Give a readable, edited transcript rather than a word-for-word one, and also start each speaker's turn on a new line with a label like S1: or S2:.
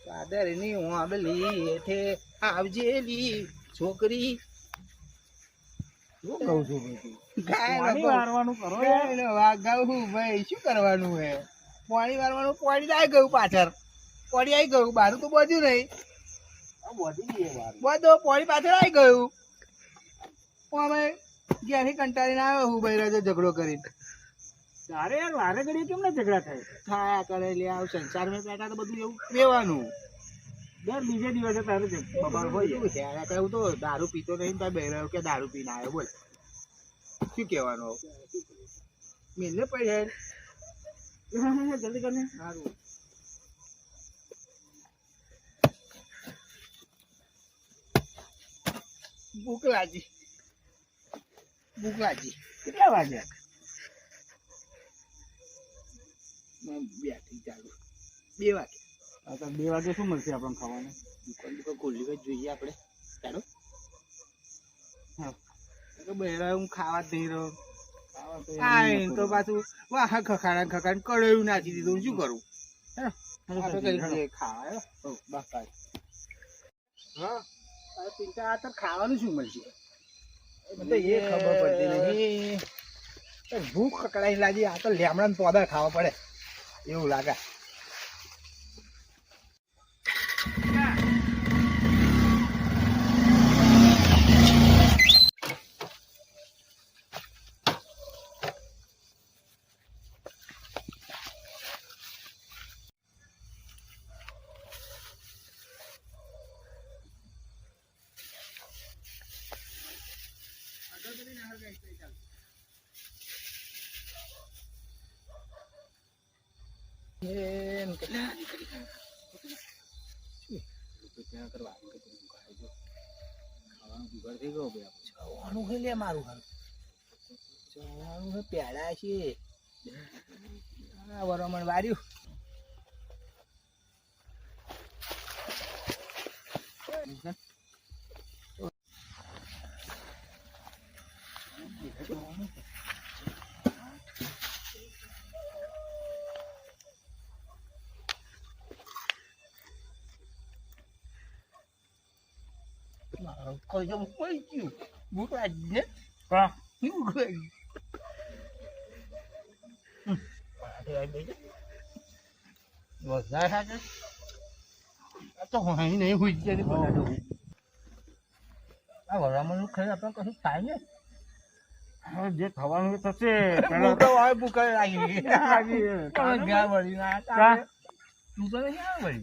S1: પાદરની વાંબલી હેઠે આવજેલી છોકરી.
S2: શું કહું છું ભાઈ?
S1: ગાયનો
S2: વારવાનું કરો યાર.
S1: ગાયનો વાગાવું ભાઈ, શું કરવાનું હે? પાણી વારવાનું, પાણી આવી ગયું પાછળ, પાણી આવી ગયું, બારું તો બધું નહીં,
S2: આ બધી જઈએ વાર.
S1: બધો પાણી પાછળ આવી ગયું. અમે ઘેરથી કંટાળીને આવ્યો હું ભાઈ રાજા ઝઘડો કરીને.
S2: તારે યાર વારે ઘડીએ કેમ ના ઝઘડા થાય?
S1: થાય કરે લે, આવ સંસારમાં બેઠા તો બધું એવું રહેવાનું.
S2: દર બીજે દિવસે તારે બબાલ હોય
S1: શું છે યાર, કહું તો દારૂ પીતો નહીં તો બેહરો કે દારૂ પીને આવ્યો, બોલ શું કહેવાનું? મિલને પડી
S2: જલ્દી કરને.
S1: સારું. ભૂખ લાગી, ભૂખ લાગી.
S2: કેટલા વાગ્યા?
S1: બેઠી ચાલુ 2 વાગે.
S2: આ તો 2 વાગે શું મળશે આપણને ખાવાનું?
S1: દુકાન દુકાન ખોલી જ જોઈએ આપણે. ચાલો
S2: હા.
S1: તો બહેરા હું ખાવા જ નહીં રહ્યો.
S2: ખાવા તો
S1: આય તો પાછું વાહ ખખાડા ખખાડ કડોયું નાખી દીધું, શું કરું? આપણે કઈ રીતે ખાવા? હો, બસ કાંઈ.
S2: હા.
S1: આ ચિંતા, આ તો ખાવાનું શું મળશે? મને તો
S2: એ
S1: એ ખબર પડતી નહીં. તો ભૂખ કકડાઈ લાગી, આ તો લેમડા પોદા ખાવા પડે એવું લાગે. પેડા છે વરમણ વાર્યું. કોઈ ગયું ભૂખ લાગી ને?
S2: હા.
S1: શું કર્યું? વધારે ખાશે આ તો અહીં નહીં હોય છે. આ વરામણ ખાઈ આપણે કશું થાય ને?
S2: હવે જે થવાનું એ થશે.
S1: ભૂખ તો હવે ભૂખ લાગી ગઈ.
S2: લાગી.
S1: તમે ઘેર વળી ના
S2: કા?
S1: તું તો નહીં આવે વળી.